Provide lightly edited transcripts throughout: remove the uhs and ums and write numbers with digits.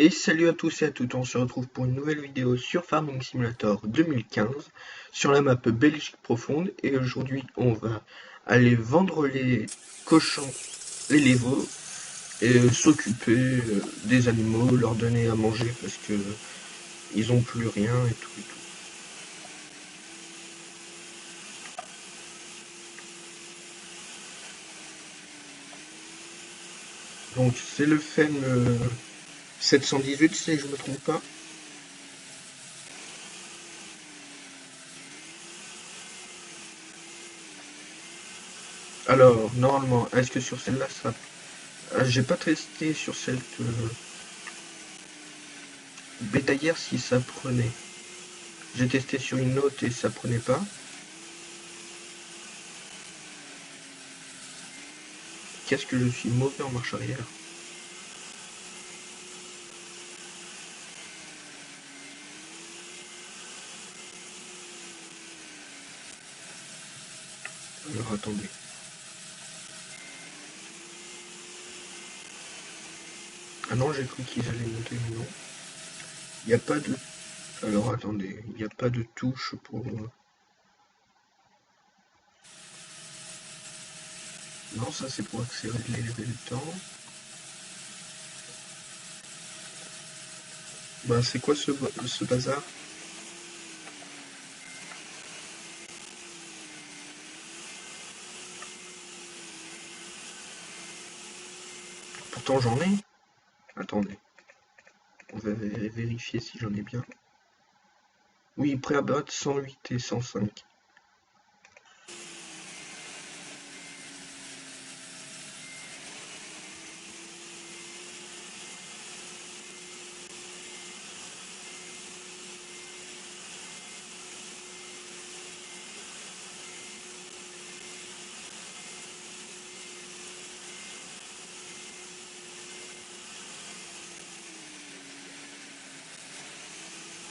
Et salut à tous et à toutes, on se retrouve pour une nouvelle vidéo sur Farming Simulator 2015 sur la map Belgique profonde. Et aujourd'hui on va aller vendre les cochons et les veaux et s'occuper des animaux, leur donner à manger parce que ils ont plus rien et tout et tout. Donc c'est le FEM 718 si je me trompe pas. Alors normalement, est-ce que sur celle-là ça... j'ai pas testé sur celle bétaillère si ça prenait. J'ai testé sur une autre et ça prenait pas. Qu'est-ce que je suis mauvais en marche arrière. Alors attendez. Ah non, j'ai cru qu'ils allaient monter, mais non. Il n'y a pas de... Alors attendez, il n'y a pas de touche pour... Non, ça c'est pour accélérer le temps. Bah c'est quoi ce bazar? Pourtant j'en ai. Attendez, on va vérifier si j'en ai bien. Oui, prêt à battre 108 et 105.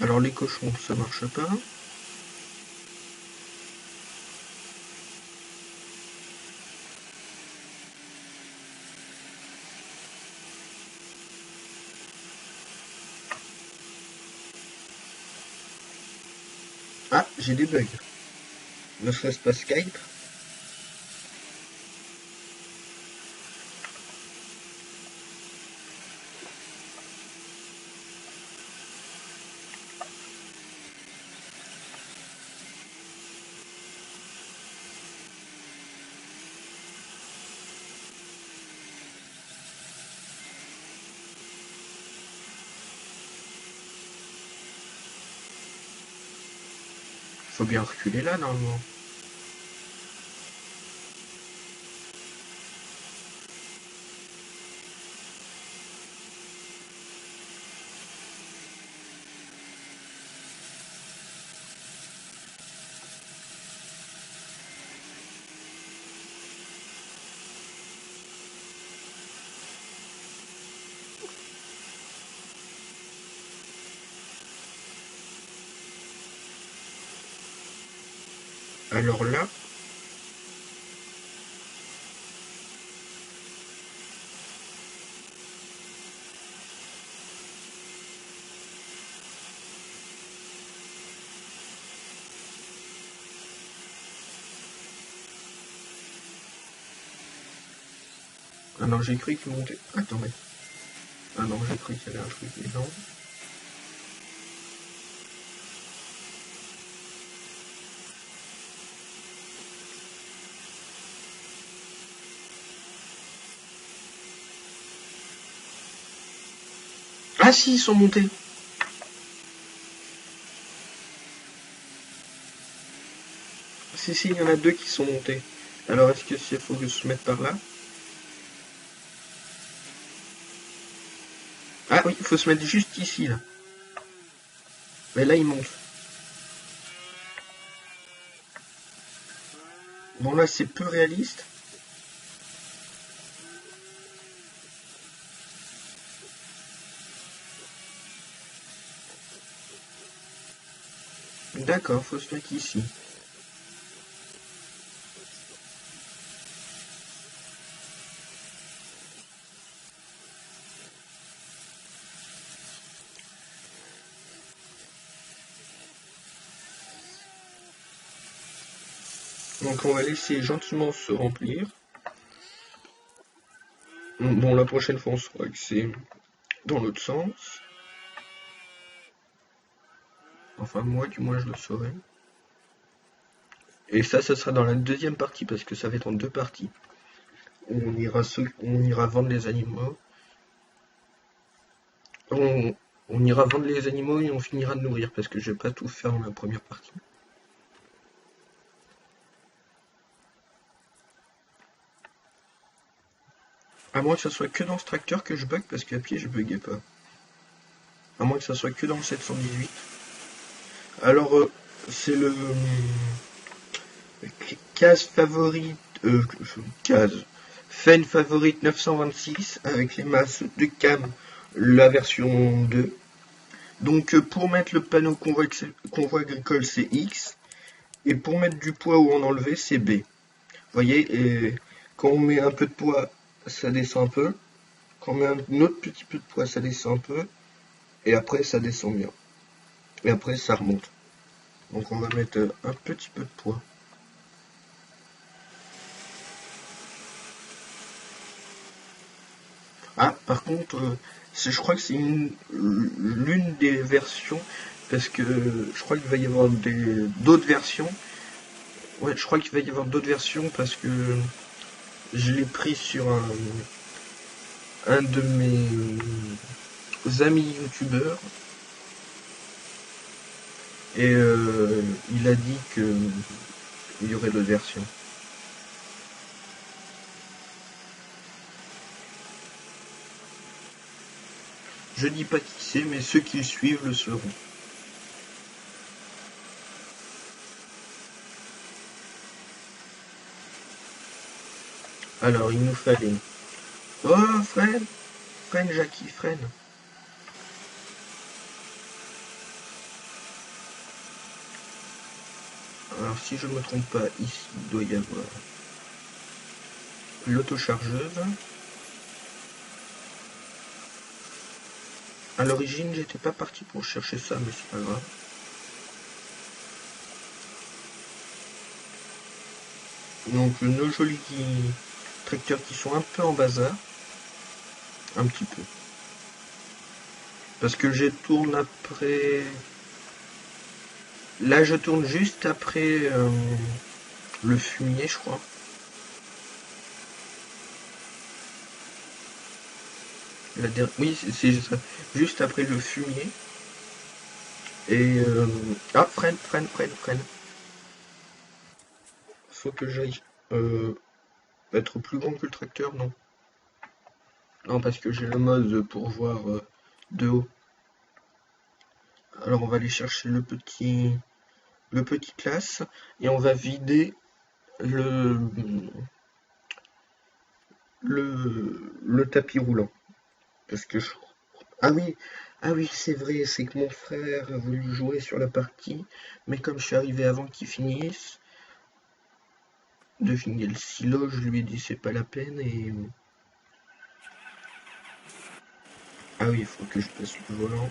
Alors les cochons, ça marche pas. Ah, j'ai des bugs. Ne serait-ce pas Skype? Faut bien reculer là normalement. Alors là, ah non, j'ai cru qu'il montait. Attendez. Ah non, j'ai cru qu'il y avait un truc, mais non. Ah si, ils sont montés. Si, si, il y en a deux qui sont montés. Alors, est-ce que il faut que je se mette par là? Ah oui, il faut se mettre juste ici, là. Mais là, ils montent. Bon, là, c'est peu réaliste. D'accord, faut se mettre ici. Donc on va laisser gentiment se remplir. Bon, la prochaine fois on saura que c'est dans l'autre sens. Enfin moi du moins je le saurai. Et ça sera dans la deuxième partie parce que ça va être en deux parties. On ira vendre les animaux. On ira vendre les animaux et on finira de nourrir parce que je vais pas tout faire dans la première partie. À moins que ça soit que dans ce tracteur que je bug parce qu'à pied je buguais pas. À moins que ça soit que dans le 718. Alors c'est le case favorite case Fen favorite 926 avec les masses de cam la version 2. Donc pour mettre le panneau convoi agricole c'est X et pour mettre du poids ou en enlever c'est B. Vous voyez, et quand on met un peu de poids ça descend un peu, quand on met un autre petit peu de poids ça descend un peu et après ça descend bien et après ça remonte. Donc on va mettre un petit peu de poids. Ah, par contre, je crois que c'est l'une des versions, parce que je crois qu'il va y avoir d'autres versions. Ouais, je crois qu'il va y avoir d'autres versions parce que je l'ai pris sur un de mes amis youtubeurs et il a dit que il y aurait d'autres versions. Je dis pas qui c'est, mais ceux qui le suivent le sauront. Alors, il nous fallait... Oh, freine! Freine, Jackie, freine! Alors, si je ne me trompe pas, ici, il doit y avoir l'autochargeuse. À l'origine, j'étais pas parti pour chercher ça, mais c'est pas grave. Donc, nos jolis tracteurs qui sont un peu en bazar. Un petit peu. Parce que je tourne après... Là, je tourne juste après le fumier, je crois. Oui, c'est ça. Juste après le fumier. Et... Ah, freine, freine, freine, freine. Faut que j'aille être plus grand que le tracteur, non. Non, parce que j'ai le mode pour voir de haut. Alors on va aller chercher le petit classe et on va vider le tapis roulant. Parce que ah oui, c'est vrai, c'est que mon frère a voulu jouer sur la partie, mais comme je suis arrivé avant qu'il finisse de finir le silo, je lui ai dit c'est pas la peine et... Ah oui, il faut que je passe le volant.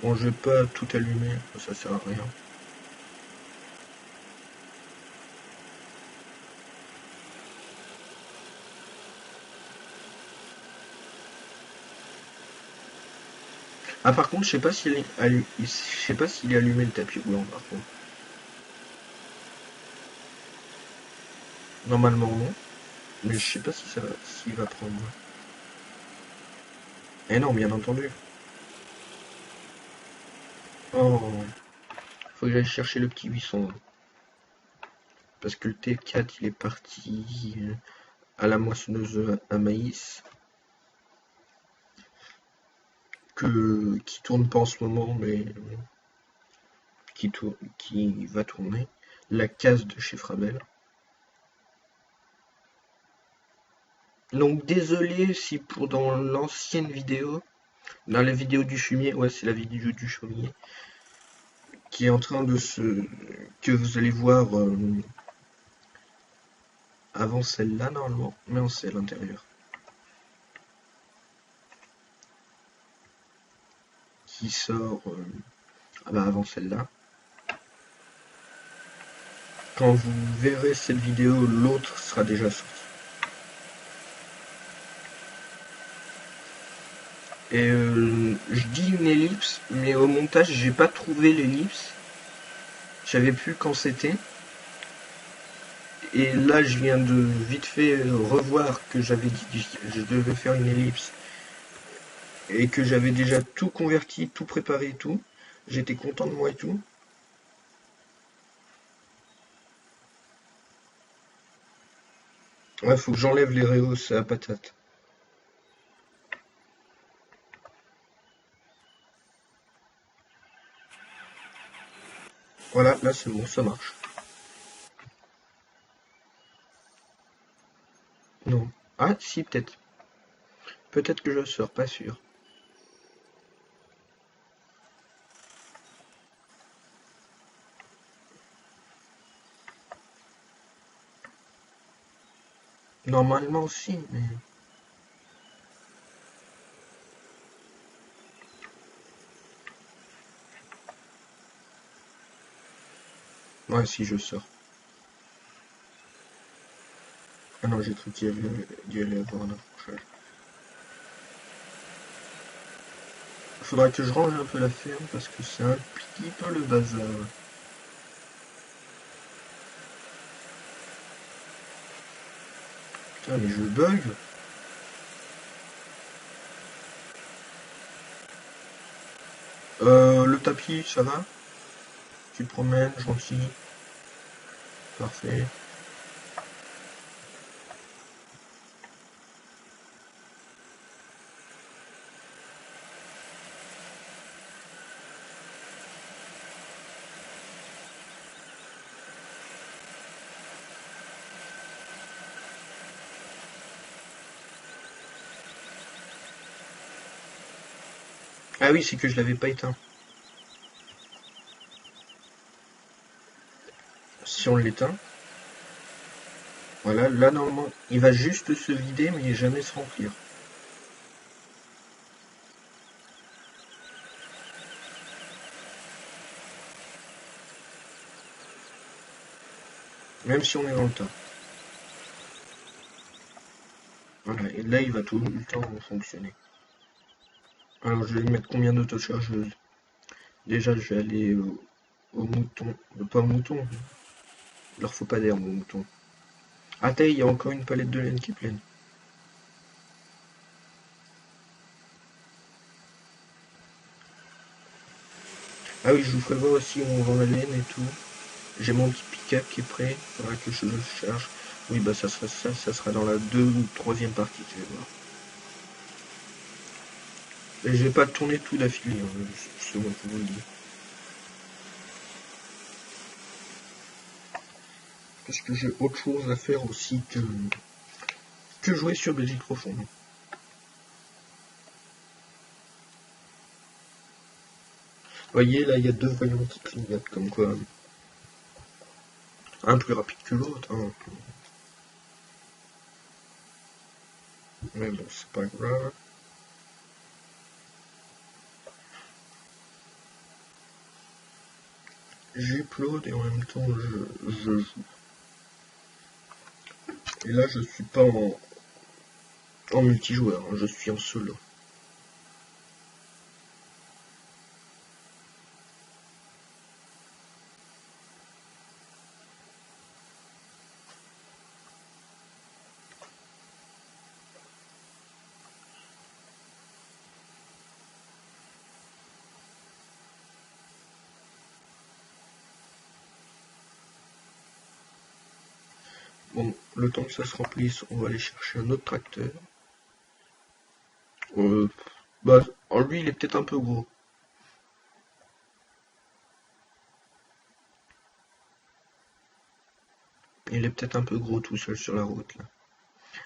Bon, je vais pas tout allumer, ça sert à rien. Ah par contre, je sais pas s'il est allumé le tapis roulant par contre. Normalement non, mais je sais pas si s'il va prendre. Eh non, bien entendu. Oh, faut que j'aille chercher le petit 800. Parce que le T4 il est parti à la moissonneuse à maïs. Qui tourne pas en ce moment, mais qui va tourner. La case de chez Frabel. Donc désolé si pour dans l'ancienne vidéo, dans la vidéo du fumier, ouais c'est la vidéo du fumier, qui est en train de que vous allez voir avant celle-là normalement, mais on sait à l'intérieur. Qui sort avant celle-là. Quand vous verrez cette vidéo, l'autre sera déjà sorti. Et je dis une ellipse, mais au montage, j'ai pas trouvé l'ellipse. Je savais plus quand c'était. Et là, je viens de vite fait revoir que j'avais dit que je devais faire une ellipse. Et que j'avais déjà tout converti, tout préparé et tout. J'étais content de moi et tout. Ouais, faut que j'enlève les rehausses à patate. Voilà, là c'est bon, ça marche. Non. Ah, si, peut-être. Peut-être que je sors, pas sûr. Normalement aussi, mais... Ouais, si je sors. Ah non, j'ai cru d'y aller avoir un accrochage. Faudrait que je range un peu la ferme parce que c'est un petit peu le bazar. Putain, mais je bug. Le tapis, ça va? Tu te promènes, gentil. Parfait. Ah oui, c'est que je l'avais pas éteint. Si on l'éteint, voilà, là normalement, il va juste se vider mais jamais se remplir. Même si on est dans le tas. Voilà, et là il va tout le temps fonctionner. Alors je vais lui mettre combien d'autochargeuses? Déjà je vais aller au mouton. Pas au mouton. Il leur faut pas d'herbe au mouton. Ah t'as, il y a encore une palette de laine qui est pleine. Ah oui, je vous ferai voir aussi où on vend la laine et tout. J'ai mon petit pick-up qui est prêt. Il faudra que je le charge. Oui, bah ça sera dans la 2 ou 3e partie, tu vas voir. Et je vais pas tourner tout d'affilée, hein, c'est bon pour vous le dire. Parce que j'ai autre chose à faire aussi que jouer sur Belgique Profonde. Vous voyez, là, il y a 2 voyants qui clignotent, comme quoi. Un plus rapide que l'autre, hein. Mais bon, c'est pas grave. J'upload et en même temps je joue. Et là, je suis pas en multijoueur, hein, je suis en solo. Bon, le temps que ça se remplisse, on va aller chercher un autre tracteur. Bah, lui, il est peut-être un peu gros. Il est peut-être un peu gros tout seul sur la route, là.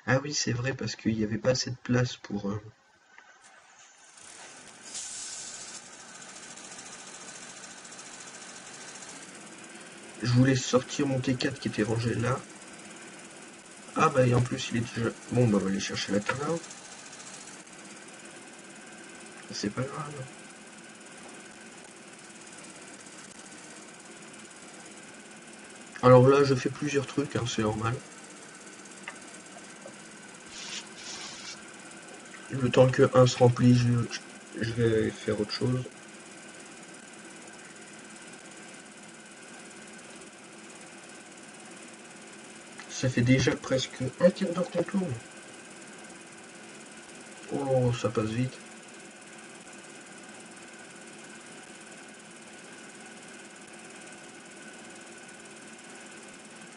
Ah oui, c'est vrai, parce qu'il n'y avait pas assez de place pour... Je voulais sortir mon T4 qui était rangé là. Ah bah, et en plus, il est déjà... Bon, bah, on va aller chercher la canne. C'est pas grave. Alors là, je fais plusieurs trucs, hein, c'est normal. Le temps que un se remplit, je vais faire autre chose. Ça fait déjà presque un quart d'heure qu'on tourne. Oh, ça passe vite.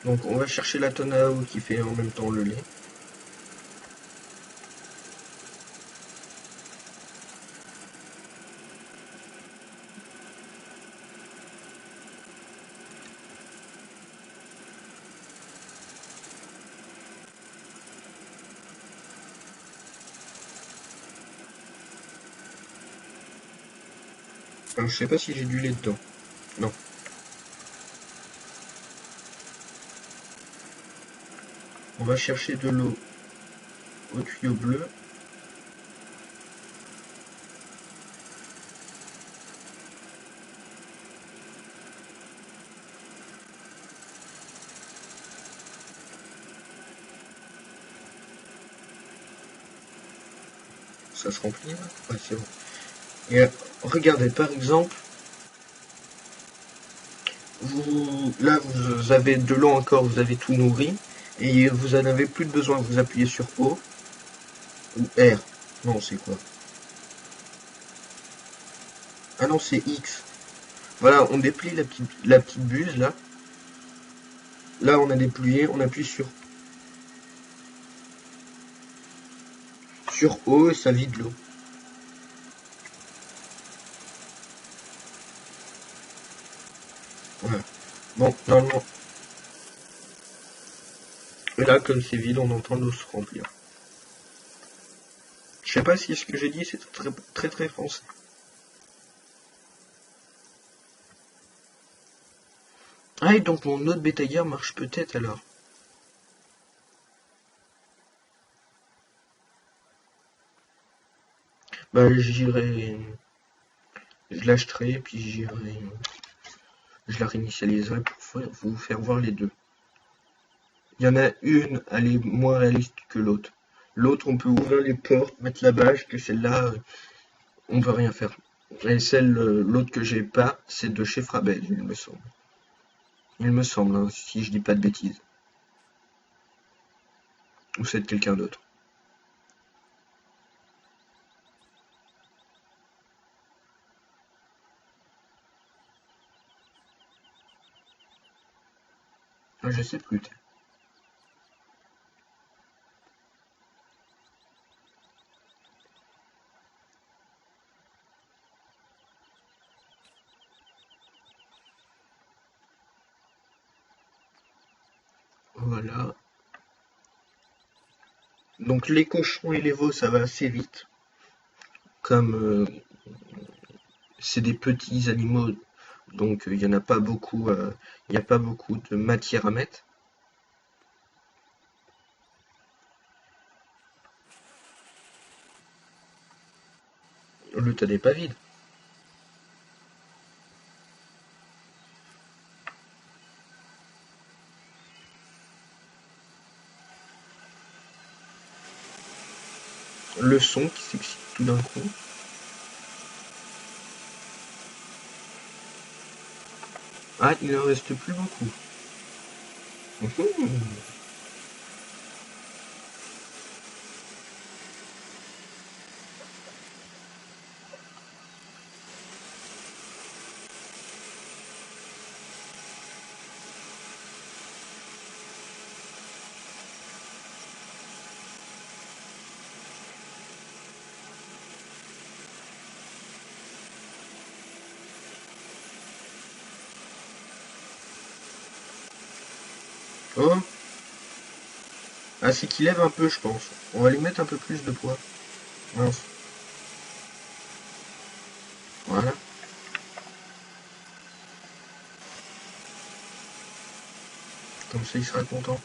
Donc on va chercher la tonne à eau qui fait en même temps le lait. Alors, je sais pas si j'ai du lait dedans. Non. On va chercher de l'eau au tuyau bleu. Ça se remplit là? Ouais, c'est bon. Et regardez, par exemple, là, vous avez de l'eau encore, vous avez tout nourri, et vous en avez plus de besoin. Vous appuyez sur O ou R. Non, c'est quoi? Ah non, c'est X. Voilà, on déplie la petite buse là. Là, on a déplié, on appuie sur O et ça vide l'eau. Voilà. Bon, normalement. Et là, comme c'est vide, on entend l'eau se remplir. Je sais pas si ce que j'ai dit c'est très très très français. Ah, et donc mon autre bétaillère marche peut-être alors. Bah j'irai. Je l'achèterai puis j'irai. Je la réinitialiserai pour vous faire voir les deux. Il y en a une, elle est moins réaliste que l'autre. L'autre, on peut ouvrir les portes, mettre la bâche, que celle-là, on peut rien faire. Et l'autre que j'ai pas, c'est de chez Frabel, il me semble. Il me semble, hein, si je dis pas de bêtises. Ou c'est de quelqu'un d'autre. Je sais plus. Voilà. Donc les cochons et les veaux, ça va assez vite. Comme c'est des petits animaux, donc il n'y en a pas beaucoup, il n'y a pas beaucoup de matière à mettre. Le tas n'est pas vide. Le son qui s'excite tout d'un coup. Ah, il ne reste plus beaucoup. Oh, ah, c'est qu'il lève un peu, je pense. On va lui mettre un peu plus de poids. Mince. Voilà. Comme ça, il sera content.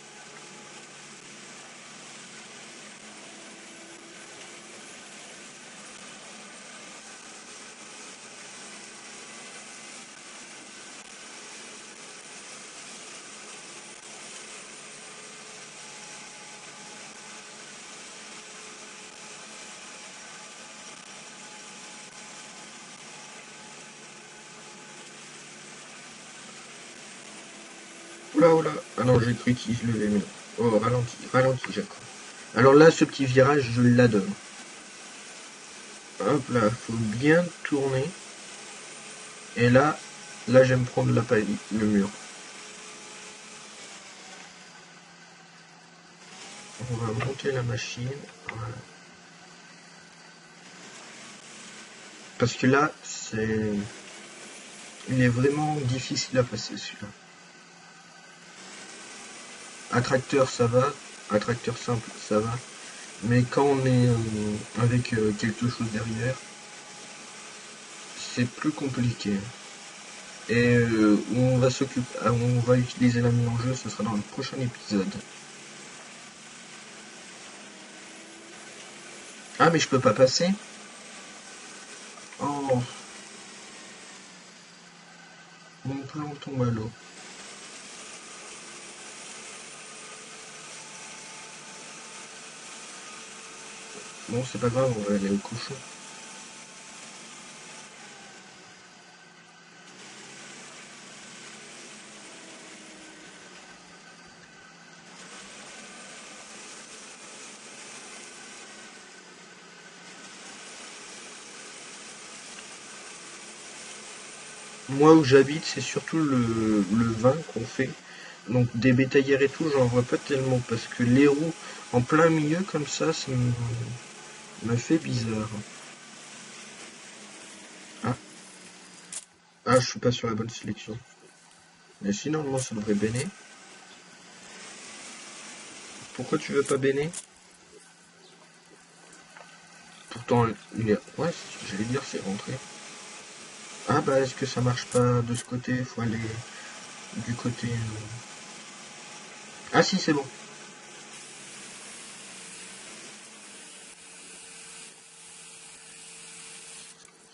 Oh là. Ah non, j'ai cru qu'il se levait, mais... Oh, ralenti, ralenti, Jacob. Alors là, ce petit virage, je l'adore. Hop là, faut bien tourner. Et là, j'aime prendre la paille, le mur. On va monter la machine. Voilà. Parce que là, c'est... Il est vraiment difficile à passer, celui-là. Un tracteur, ça va. Un tracteur simple, ça va. Mais quand on est avec quelque chose derrière, c'est plus compliqué. Et où on va utiliser la mise en jeu, ce sera dans le prochain épisode. Ah, mais je peux pas passer? Oh, mon plan tombe à l'eau. Bon, c'est pas grave, on va aller au cochon. Moi où j'habite, c'est surtout le vin qu'on fait. Donc des bétaillères et tout, j'en vois pas tellement parce que les roues en plein milieu comme ça me fait bizarre. Ah, ah, je suis pas sur la bonne sélection. Mais si normalement ça devrait béner. Pourquoi tu veux pas béner? Pourtant, il est... Ouais, j'allais dire c'est rentré. Ah bah est-ce que ça marche pas de ce côté? Faut aller du côté... Ah si, c'est bon.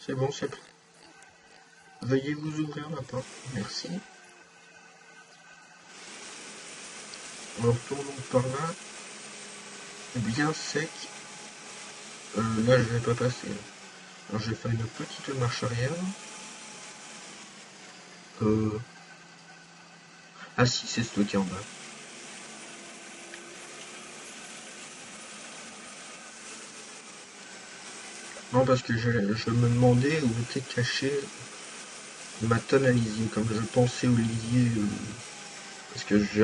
C'est bon, c'est bon. Veuillez vous ouvrir la porte. Merci. On retourne par là. Bien sec. Là, je vais pas passer. Alors, je vais faire une petite marche arrière. Euh... Ah si, c'est stocké en bas. Non, parce que je me demandais où était caché ma tonne à lisier. Comme je pensais au lisier, parce que je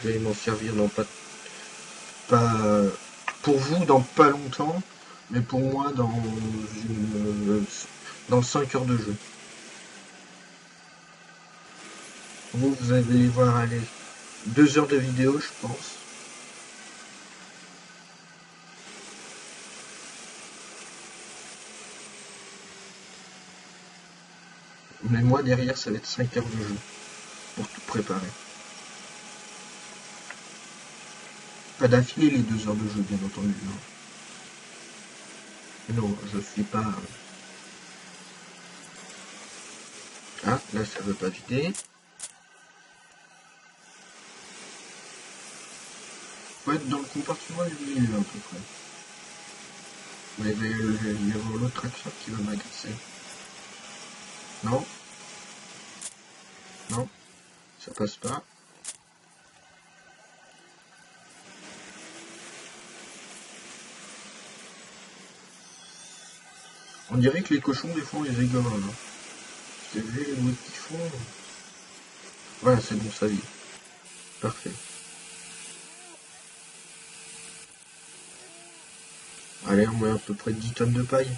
vais m'en servir dans pas pour vous dans pas longtemps, mais pour moi dans 5 heures de jeu. Vous allez voir aller 2 heures de vidéo, je pense. Mais moi derrière ça va être 5 heures de jeu pour tout préparer. Pas d'affilée les 2 heures de jeu bien entendu. Non, non je suis pas. Ah, là ça veut pas vider. Faut être dans le compartiment du milieu à peu près. Mais il y a l'autre tracteur qui va m'agacer. Non, non, ça passe pas. On dirait que les cochons des fois on les rigole. Hein. Vous avez vu les bruits qu'ils font? Voilà, c'est bon, ça vit. Parfait. Allez, on met à peu près 10 tonnes de paille.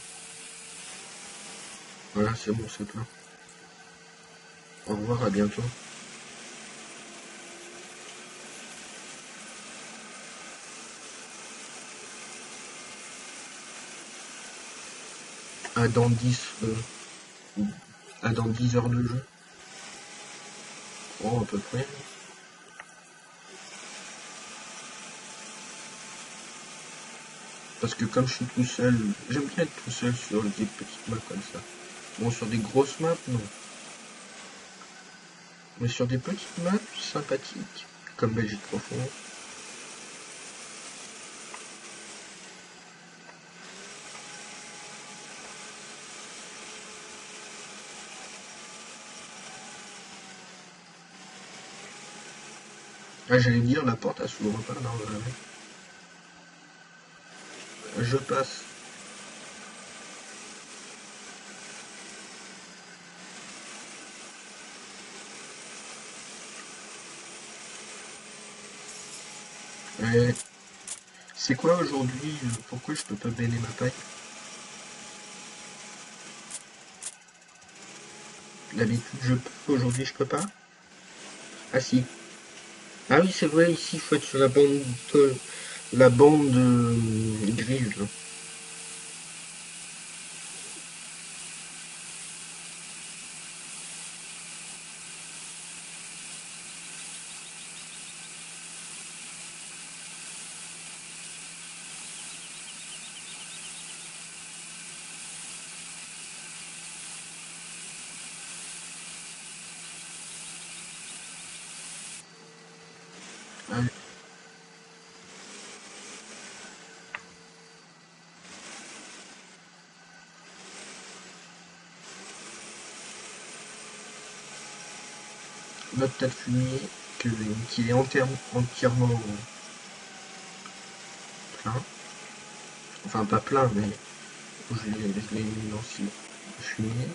Voilà, c'est bon, c'est plein. Au revoir, à bientôt. À dans 10, à dans 10 heures de jeu. Oh, à peu près. Parce que comme je suis tout seul, j'aime bien être tout seul sur des petites maps comme ça. Bon, sur des grosses maps, non. Mais sur des petites maps sympathiques, comme Belgique Profond. Ah, j'allais dire, la porte, elle s'ouvre pas, non, je passe. Ouais. C'est quoi aujourd'hui? Pourquoi je peux pas baigner ma paille? D'habitude je peux, aujourd'hui je peux pas? Ah si. Ah oui, c'est vrai, ici il faut être sur la bande grise, là. Ah, notre tas de fumier qui est entièrement plein. Enfin pas plein, mais je l'ai mis dans ce fumier.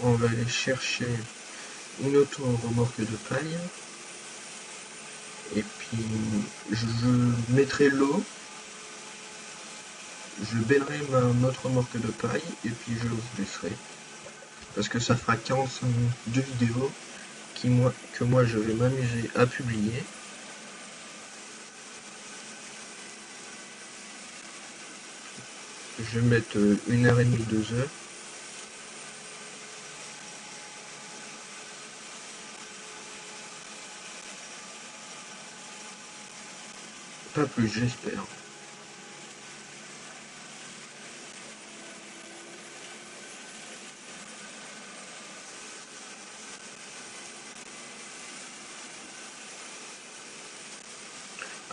On va aller chercher une autre remorque de paille. Et puis je mettrai l'eau, je bêlerai notre remorque de paille et puis je vous laisserai. Parce que ça fera 45 minutes de vidéo que moi je vais m'amuser à publier. Je vais mettre 1h30, 2h. Pas plus, j'espère.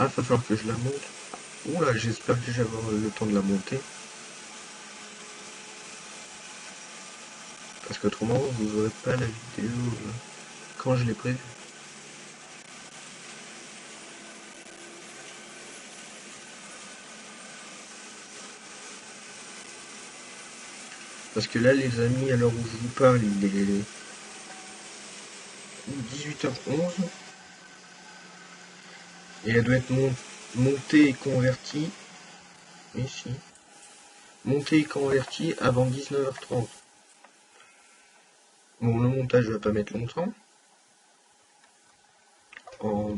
Ah, va falloir que je la monte. Oula, j'espère que j'ai avoir le temps de la monter. Parce qu'autrement, vous n'aurez pas la vidéo quand je l'ai prévu. Parce que là, les amis, à l'heure où je vous parle, il est 18h11. Et elle doit être montée et convertie. Ici. Montée et convertie avant 19h30. Bon, le montage va pas mettre longtemps. En,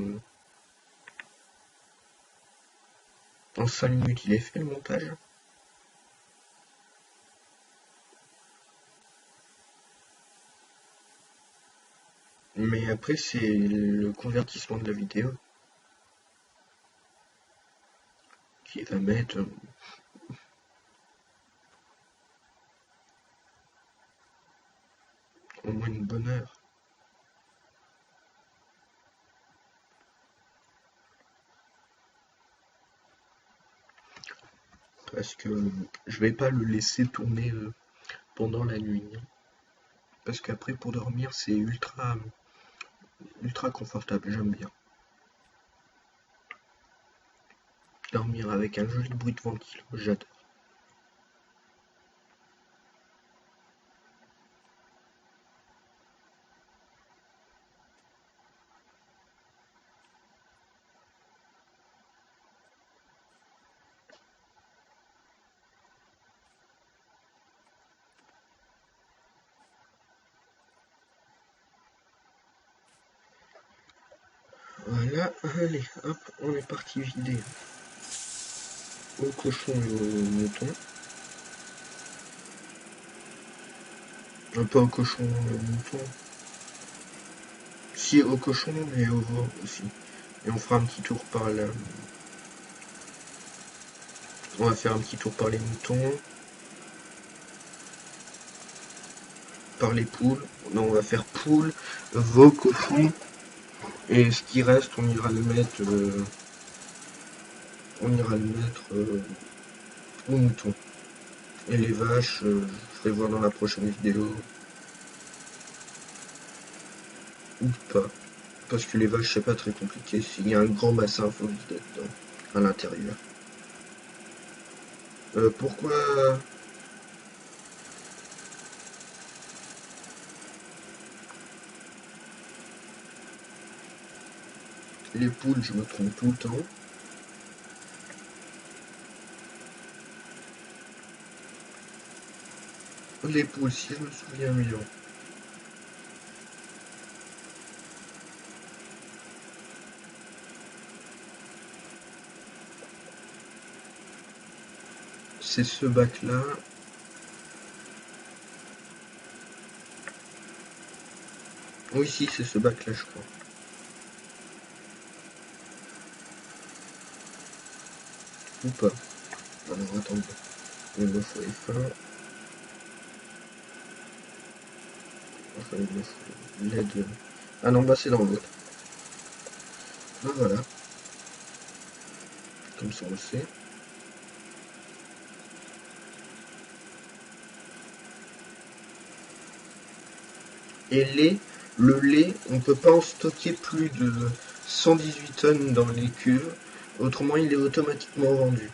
en 5 minutes, il est fait le montage. Mais après, c'est le convertissement de la vidéo qui va mettre au moins une bonne heure. Parce que je vais pas le laisser tourner pendant la nuit. Parce qu'après, pour dormir, c'est ultra confortable, j'aime bien. Dormir avec un joli bruit de ventilo, j'adore. Voilà, allez, hop, on est parti vider au cochon et au mouton. Pas au cochon, au mouton. Si, au cochon, mais au veau aussi. Et on fera un petit tour par là. On va faire un petit tour par les moutons. Par les poules. Non, on va faire poules, veau, cochon. Et ce qui reste, on ira le mettre. Au mouton. Et les vaches, je vais voir dans la prochaine vidéo. ou pas. Parce que les vaches, c'est pas très compliqué. S'il y a un grand bassin, il faut vider dedans, à l'intérieur. Pourquoi... Les poules, je me trompe tout le temps. Les poules, si je me souviens bien. C'est ce bac-là. Oui, si, c'est ce bac-là, je crois. Ou pas. Alors, attendez. Il me faut les fins. Enfin, il me faut l'aide. Ah non, bah c'est dans l'autre. Ben voilà. Comme ça, on le sait. Et le lait, on ne peut pas en stocker plus de 118 tonnes dans les cuves. Autrement, il est automatiquement vendu.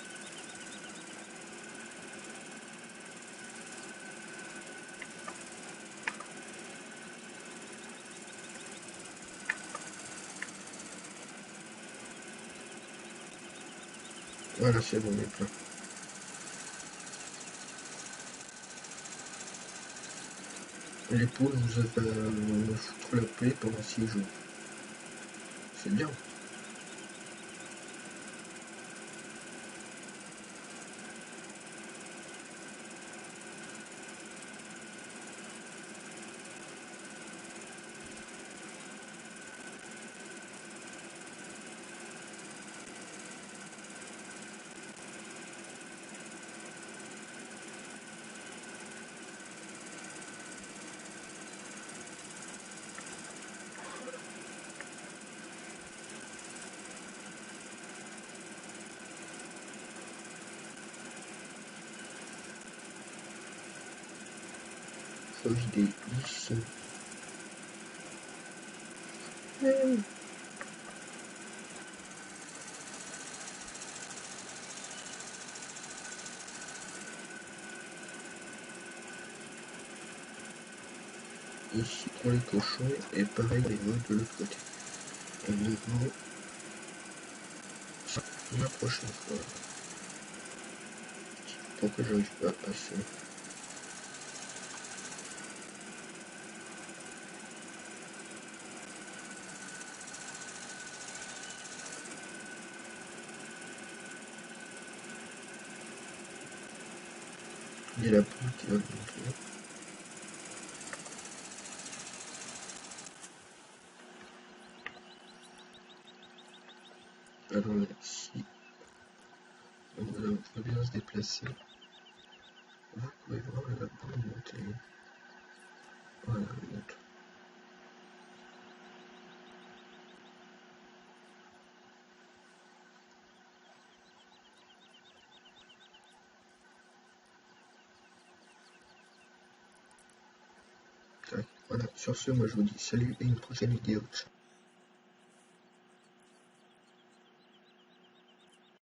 Voilà, c'est bon, mes plein. Les poules, vous avez me foutre la paix pendant 6 jours. C'est bien. Faut vider ici. Ici pour les cochons et pareil les veaux de l'autre côté. Et les veaux, ça, la prochaine fois. Pourquoi j'arrive pas à passer? Il y a la poule qui va monter. Alors ici, voilà, on peut bien se déplacer. Vous pouvez voir la poule monter. Voilà, elle monte. Voilà, sur ce, moi je vous dis salut et une prochaine vidéo. Ciao.